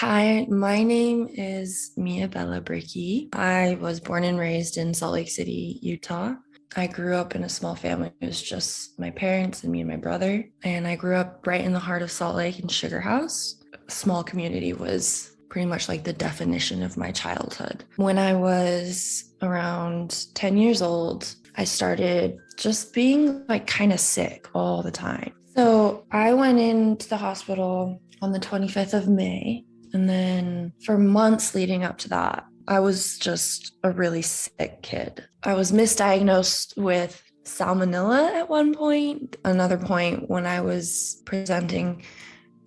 Hi, my name is Mia Bella Bricky. I was born and raised in Salt Lake City, Utah. I grew up in a small family. It was just my parents and me and my brother. And I grew up right in the heart of Salt Lake in Sugar House. A small community was pretty much like the definition of my childhood. When I was around 10 years old, I started just being like kind of sick all the time. So I went into the hospital on the 25th of May. And then for months leading up to that, I was just a really sick kid. I was misdiagnosed with salmonella at one point. Another point, when I was presenting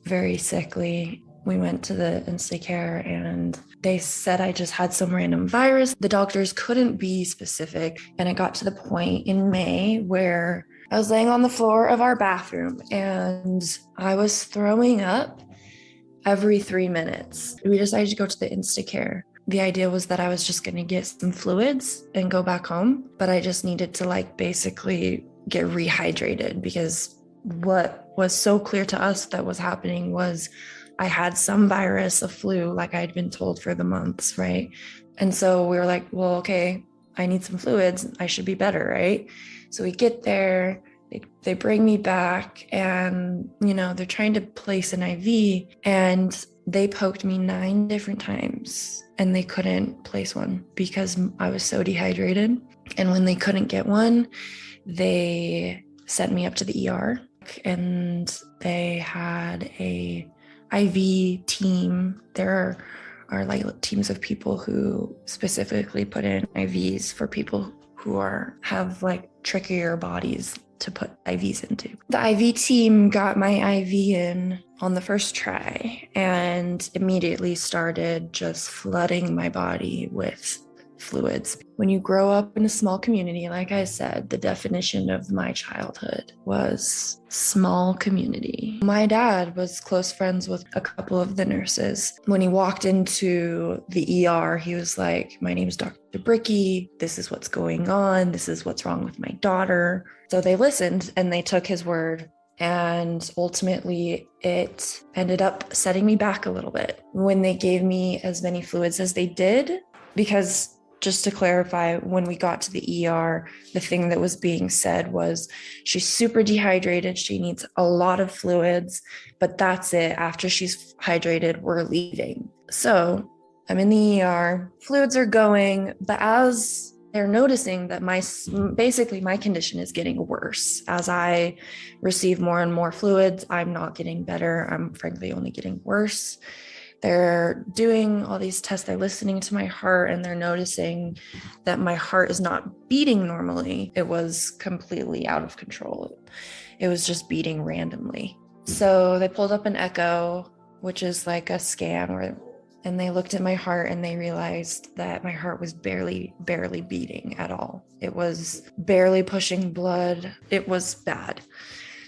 very sickly, we went to the NDE care and they said I just had some random virus. The doctors couldn't be specific. And it got to the point in May where I was laying on the floor of our bathroom and I was throwing up every 3 minutes. We decided to go to the Instacare. The idea was that I was just going to get some fluids and go back home, but I just needed to basically get rehydrated because what was so clear to us that was happening was I had some virus, a flu, like I'd been told for the months, right? And so we were like, well, okay, I need some fluids. I should be better, right? So we get there. They bring me back and, they're trying to place an IV and they poked me 9 different times and they couldn't place one because I was so dehydrated. And when they couldn't get one, they sent me up to the ER and they had a IV team. There are like teams of people who specifically put in IVs for people who have like trickier bodies to put IVs into. The IV team got my IV in on the first try and immediately started just flooding my body with fluids. When you grow up in a small community, like I said, the definition of my childhood was small community. My dad was close friends with a couple of the nurses. When he walked into the ER, he was like, "My name's Dr. Bricky. This is what's going on. This is what's wrong with my daughter." So they listened and they took his word. And ultimately, it ended up setting me back a little bit when they gave me as many fluids as they did, because just to clarify, when we got to the ER, the thing that was being said was she's super dehydrated. She needs a lot of fluids, but that's it. After she's hydrated, we're leaving. So I'm in the ER, fluids are going, but as they're noticing that my condition is getting worse. As I receive more and more fluids, I'm not getting better. I'm frankly only getting worse. They're doing all these tests. They're listening to my heart and they're noticing that my heart is not beating normally. It was completely out of control. It was just beating randomly. So they pulled up an echo, which is like a scan and they looked at my heart and they realized that my heart was barely beating at all. It was barely pushing blood. It was bad.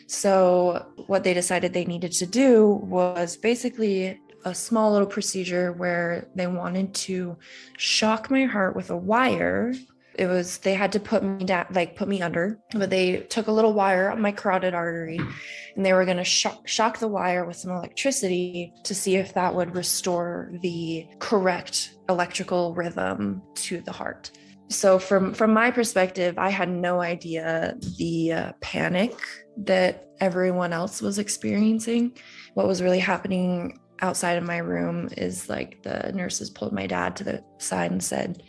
So what they decided they needed to do was basically a small little procedure where they wanted to shock my heart with a wire. They had to put me down, put me under, but they took a little wire on my carotid artery and they were going to shock the wire with some electricity to see if that would restore the correct electrical rhythm to the heart. So from my perspective, I had no idea the panic that everyone else was experiencing. What was really happening outside of my room is like the nurses pulled my dad to the side and said,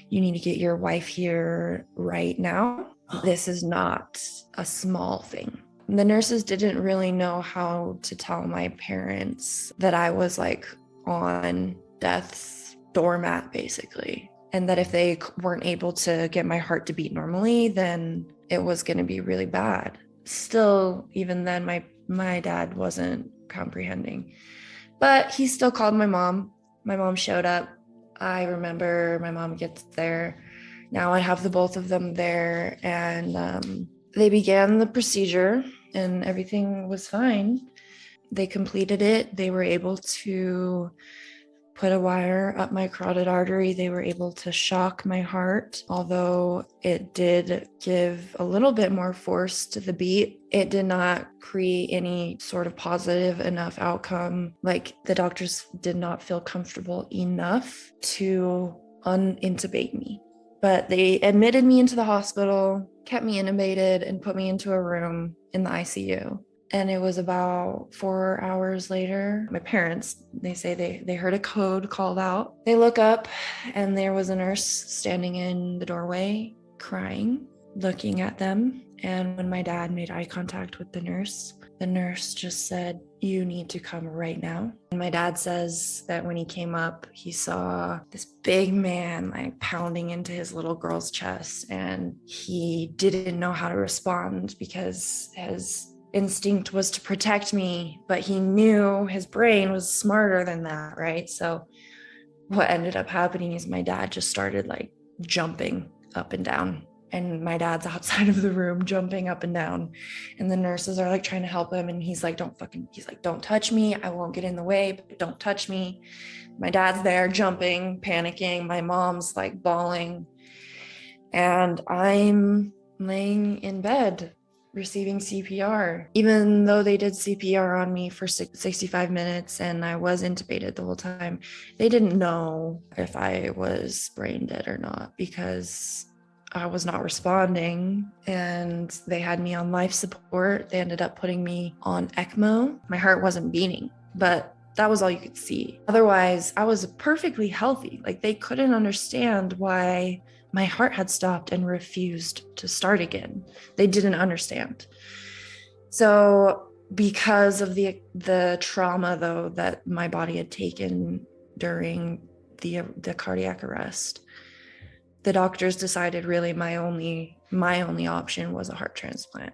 "You need to get your wife here right now. This is not a small thing." The nurses didn't really know how to tell my parents that I was like on death's doormat, basically. And that if they weren't able to get my heart to beat normally, then it was going to be really bad. Still, even then, my dad wasn't comprehending. But he still called my mom. My mom showed up. I remember my mom gets there. Now I have the both of them there, and they began the procedure and everything was fine. They completed it. They were able to put a wire up my carotid artery. They were able to shock my heart, although it did give a little bit more force to the beat. It did not create any sort of positive enough outcome. Like, the doctors did not feel comfortable enough to unintubate me. But they admitted me into the hospital, kept me intubated, and put me into a room in the ICU. And it was about 4 hours later, my parents, they say they heard a code called out. They look up and there was a nurse standing in the doorway crying, looking at them. And when my dad made eye contact with the nurse just said, "You need to come right now." And my dad says that when he came up, he saw this big man like pounding into his little girl's chest, and he didn't know how to respond because his instinct was to protect me, but he knew his brain was smarter than that, right? So what ended up happening is my dad just started like jumping up and down, and my dad's outside of the room jumping up and down, and the nurses are like trying to help him, and he's like, "Don't touch me, I won't get in the way, but don't touch me." My dad's there jumping, panicking, my mom's like bawling, and I'm laying in bed receiving CPR. Even though they did CPR on me for 65 minutes and I was intubated the whole time, they didn't know if I was brain dead or not because I was not responding, and they had me on life support. They ended up putting me on ECMO. My heart wasn't beating, but that was all you could see. Otherwise, I was perfectly healthy. Like, they couldn't understand why my heart had stopped and refused to start again. They didn't understand. So because of the trauma, though, that my body had taken during the cardiac arrest, the doctors decided really my only option was a heart transplant.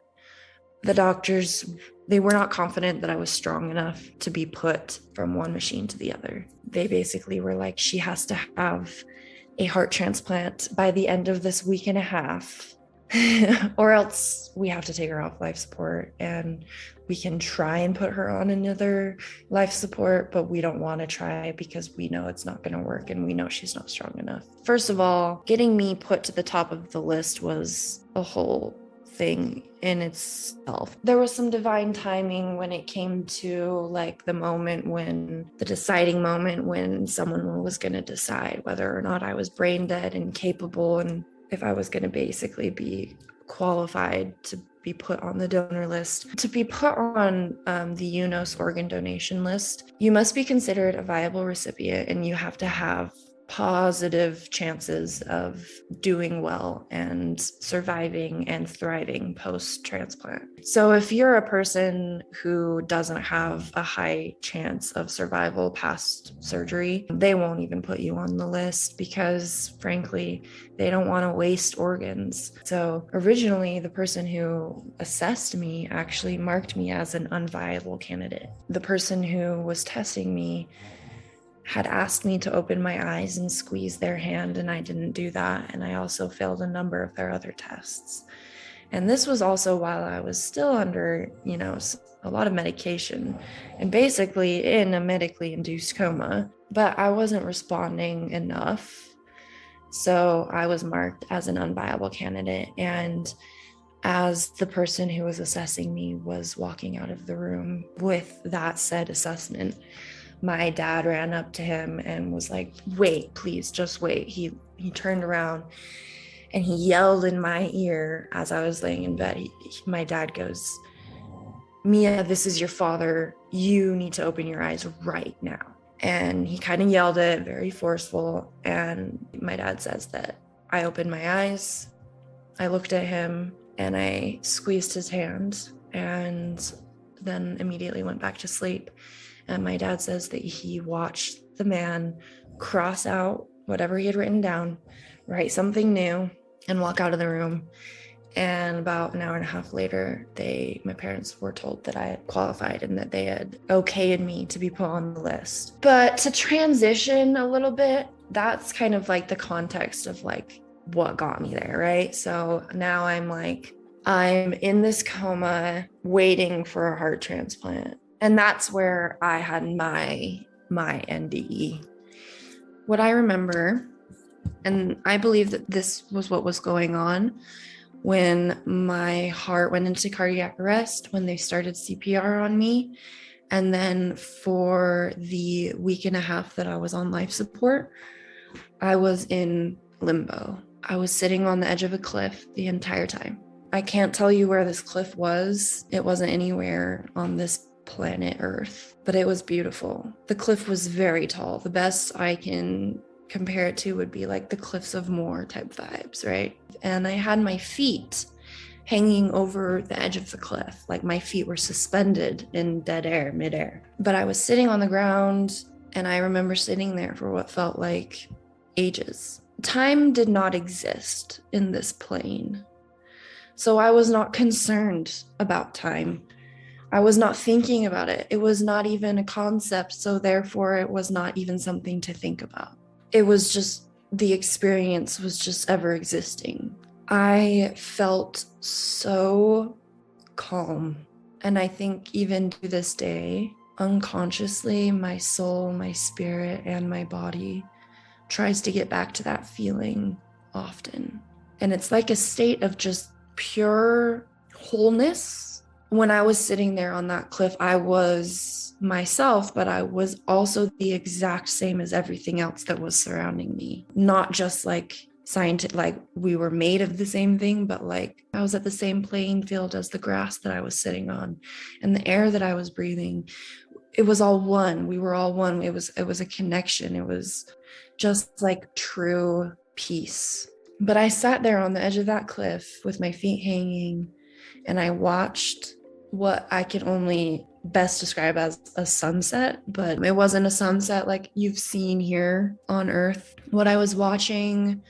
The doctors, they were not confident that I was strong enough to be put from one machine to the other. They basically were like, "She has to have a heart transplant by the end of this week and a half, or else we have to take her off life support, and we can try and put her on another life support, but we don't want to try because we know it's not going to work and we know she's not strong enough." First of all, getting me put to the top of the list was a whole thing in itself. There was some divine timing when it came to like the deciding moment when someone was going to decide whether or not I was brain dead and capable, and if I was going to basically be qualified to be put on the donor list. To be put on the UNOS organ donation list, you must be considered a viable recipient, and you have to have positive chances of doing well and surviving and thriving post-transplant. So if you're a person who doesn't have a high chance of survival past surgery, they won't even put you on the list because, frankly, they don't want to waste organs. So originally, the person who assessed me actually marked me as an unviable candidate. The person who was testing me had asked me to open my eyes and squeeze their hand, and I didn't do that. And I also failed a number of their other tests. And this was also while I was still under, a lot of medication and basically in a medically induced coma, but I wasn't responding enough. So I was marked as an unviable candidate. And as the person who was assessing me was walking out of the room with that said assessment, my dad ran up to him and was like, "Wait, please, just wait." He turned around and he yelled in my ear as I was laying in bed. My dad goes, "Mia, this is your father. You need to open your eyes right now." And he kind of yelled it, very forceful. And my dad says that I opened my eyes, I looked at him, and I squeezed his hand, and then immediately went back to sleep. And my dad says that he watched the man cross out whatever he had written down, write something new, and walk out of the room. And about an hour and a half later, my parents were told that I had qualified and that they had okayed me to be put on the list. But to transition a little bit, that's kind of like the context of like what got me there, right? So now I'm in this coma waiting for a heart transplant. And that's where I had my NDE. What I remember, and I believe that this was what was going on when my heart went into cardiac arrest, when they started CPR on me. And then for the week and a half that I was on life support, I was in limbo. I was sitting on the edge of a cliff the entire time. I can't tell you where this cliff was. It wasn't anywhere on this planet Earth, but it was beautiful. The cliff was very tall. The best I can compare it to would be like the Cliffs of Moher type vibes, right? And I had my feet hanging over the edge of the cliff, like my feet were suspended in dead air, midair. But I was sitting on the ground, and I remember sitting there for what felt like ages. Time did not exist in this plane. So I was not concerned about time. I was not thinking about it. It was not even a concept. So therefore, it was not even something to think about. It was just, the experience was just ever existing. I felt so calm. And I think even to this day, unconsciously, my soul, my spirit, and my body tries to get back to that feeling often. And it's like a state of just pure wholeness. When I was sitting there on that cliff, I was myself, but I was also the exact same as everything else that was surrounding me. Not just like scientific, like we were made of the same thing, but like I was at the same playing field as the grass that I was sitting on and the air that I was breathing. It was all one. We were all one. It was a connection. It was just like true peace. But I sat there on the edge of that cliff with my feet hanging, and I watched what I can only best describe as a sunset, but it wasn't a sunset like you've seen here on Earth. What I was watching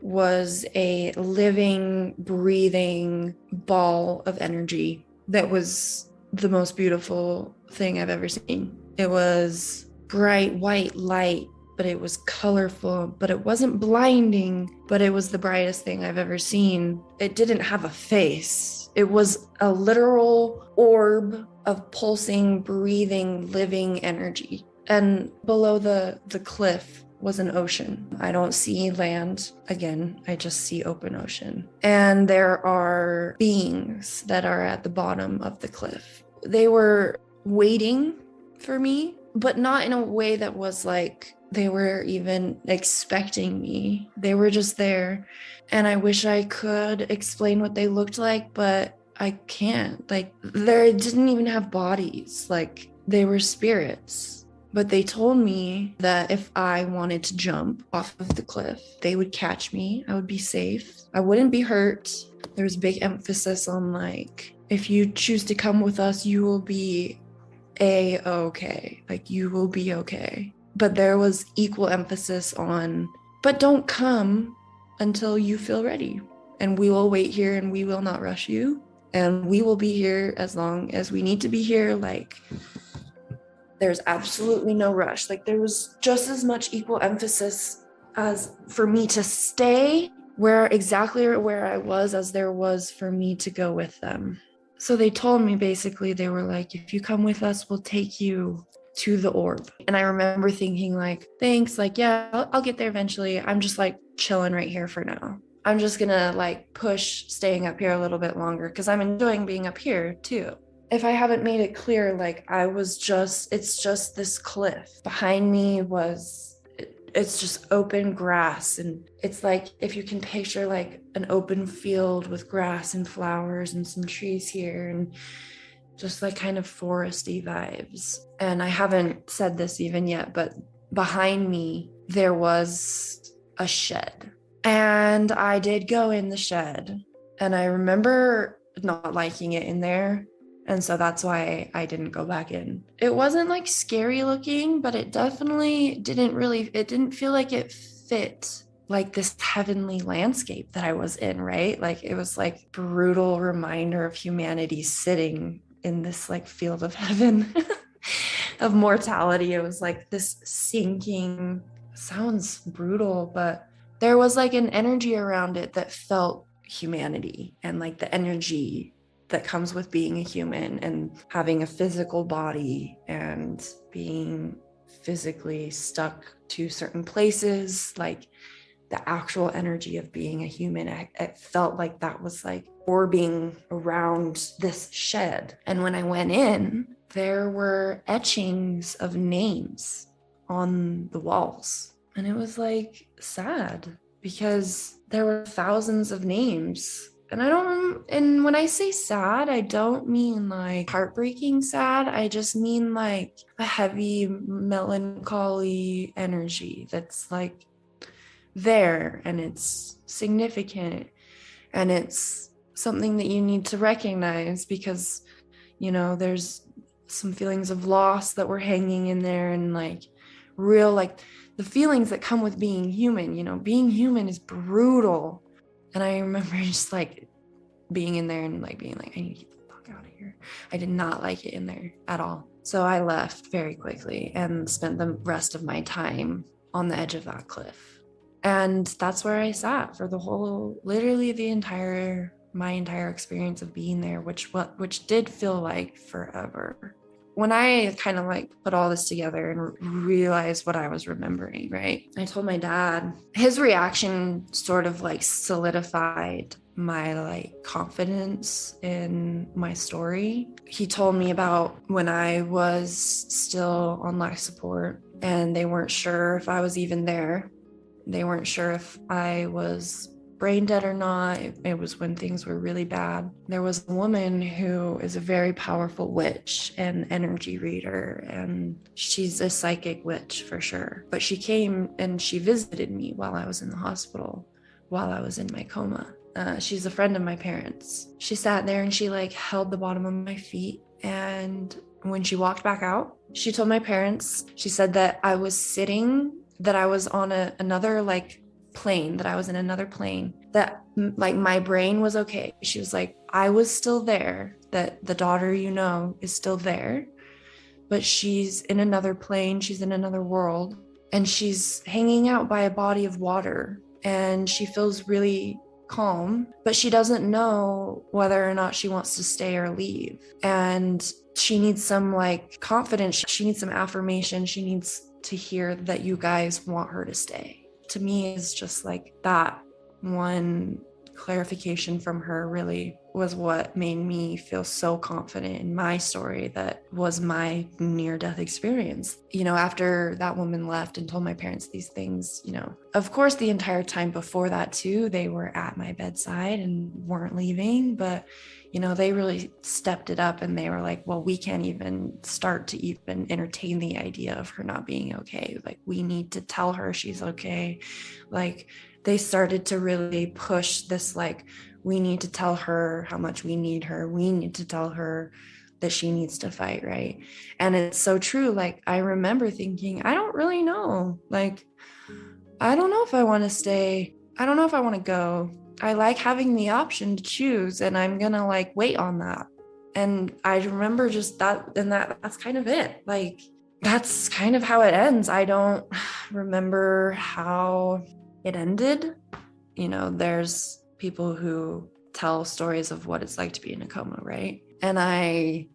was a living, breathing ball of energy that was the most beautiful thing I've ever seen. It was bright white light, but it was colorful, but it wasn't blinding, but it was the brightest thing I've ever seen. It didn't have a face. It was a literal orb of pulsing, breathing, living energy. And below the cliff was an ocean. I don't see land again. I just see open ocean. And there are beings that are at the bottom of the cliff. They were waiting for me, but not in a way that was like they were even expecting me. They were just there. And I wish I could explain what they looked like, but I can't. Like, they didn't even have bodies. Like, they were spirits. But they told me that if I wanted to jump off of the cliff, they would catch me. I would be safe. I wouldn't be hurt. There was big emphasis on like, if you choose to come with us, you will be A-okay. Like, you will be okay. But there was equal emphasis on, but don't come until you feel ready. And we will wait here and we will not rush you. And we will be here as long as we need to be here. Like, there's absolutely no rush. Like, there was just as much equal emphasis as for me to stay exactly where I was as there was for me to go with them. So they told me basically, they were like, if you come with us, we'll take you to the orb. And I remember thinking like, thanks, like, yeah, I'll get there eventually. I'm just like chilling right here for now. I'm just gonna like push staying up here a little bit longer because I'm enjoying being up here too. If I haven't made it clear, like it's just this cliff. Behind me it's just open grass. And it's like, if you can picture like an open field with grass and flowers and some trees here and just like kind of foresty vibes. And I haven't said this even yet, but behind me, there was a shed. And I did go in the shed. And I remember not liking it in there. And so that's why I didn't go back in. It wasn't like scary looking, but it definitely it didn't feel like it fit like this heavenly landscape that I was in, right? Like, it was like brutal reminder of humanity sitting in this like field of heaven of mortality. It was like this sinking, sounds brutal, but there was like an energy around it that felt humanity and like the energy that comes with being a human and having a physical body and being physically stuck to certain places, like the actual energy of being a human. It felt like that was like orbiting around this shed. And when I went in, there were etchings of names on the walls. And it was like sad because there were thousands of names. And when I say sad, I don't mean like heartbreaking sad. I just mean like a heavy melancholy energy that's like there, and it's significant, and it's something that you need to recognize because, there's some feelings of loss that were hanging in there, and like real, like the feelings that come with being human. Being human is brutal. And I remember just like being in there and like being like, I need to get the fuck out of here. I did not like it in there at all. So I left very quickly and spent the rest of my time on the edge of that cliff. And that's where I sat for literally my entire experience of being there, which did feel like forever. When I kind of like put all this together and realized what I was remembering, right? I told my dad. His reaction sort of like solidified my like confidence in my story. He told me about when I was still on life support and they weren't sure if I was even there. They weren't sure if I was brain dead or not. It was when things were really bad. There was a woman who is a very powerful witch and energy reader, and she's a psychic witch for sure. But she came and she visited me while I was in the hospital, while I was in my coma. She's a friend of my parents. She sat there and she like held the bottom of my feet. And when she walked back out, she told my parents, she said that I was on another like plane, that I was in another plane, that like my brain was okay. She was like, I was still there, that the daughter is still there, but she's in another plane, she's in another world, and she's hanging out by a body of water, and she feels really calm, but she doesn't know whether or not she wants to stay or leave. And she needs some like confidence, she needs some affirmation, she needs to hear that you guys want her to stay. To me, it's just like that one clarification from her really was what made me feel so confident in my story that was my near-death experience. After that woman left and told my parents these things, of course, the entire time before that too, they were at my bedside and weren't leaving, but they really stepped it up and they were like, well, we can't even start to even entertain the idea of her not being okay. Like, we need to tell her she's okay. Like, they started to really push this, like, we need to tell her how much we need her. We need to tell her that she needs to fight, right? And it's so true. Like, I remember thinking, I don't really know. Like, I don't know if I want to stay. I don't know if I want to go. I like having the option to choose, and I'm going to like wait on that. And I remember just that, and that's kind of it. Like, that's kind of how it ends. I don't remember how it ended. There's people who tell stories of what it's like to be in a coma, right? And I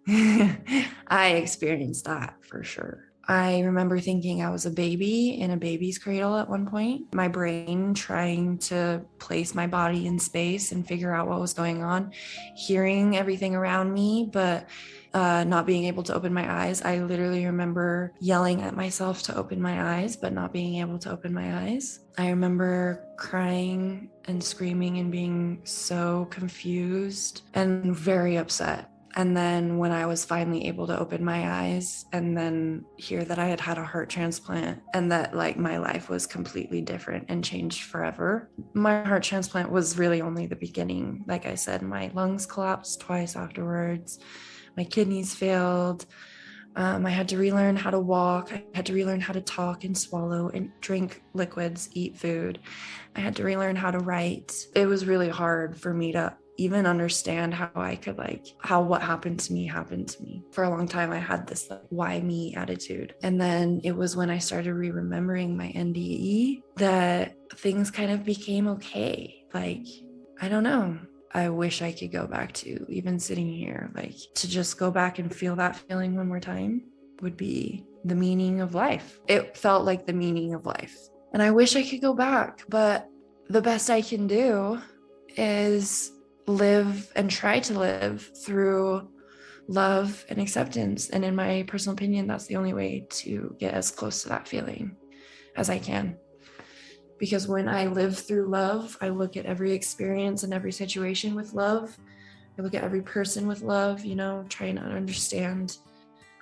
experienced that for sure. I remember thinking I was a baby in a baby's cradle at one point, my brain trying to place my body in space and figure out what was going on, hearing everything around me, but not being able to open my eyes. I literally remember yelling at myself to open my eyes, but not being able to open my eyes. I remember crying and screaming and being so confused and very upset. And then when I was finally able to open my eyes and then hear that I had had a heart transplant and that like my life was completely different and changed forever. My heart transplant was really only the beginning. Like I said, my lungs collapsed twice afterwards. My kidneys failed. I had to relearn how to walk. I had to relearn how to talk and swallow and drink liquids, eat food. I had to relearn how to write. It was really hard for me to even understand how I could how what happened to me. For a long time, I had this why me attitude. And then it was when I started remembering my NDE that things kind of became okay. Like, I don't know. I wish I could go back to, even sitting here, to just go back and feel that feeling one more time. would be the meaning of life. It felt like the meaning of life. And I wish I could go back, but the best I can do is live and try to live through love and acceptance. And in my personal opinion, that's the only way to get as close to that feeling as I can. Because when I live through love, I look at every experience and every situation with love. I look at every person with love, trying to understand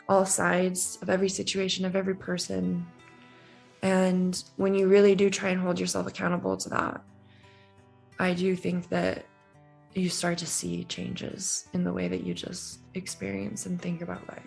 all sides of every situation, of every person. And when you really do try and hold yourself accountable to that, I do think that you start to see changes in the way that you just experience and think about life.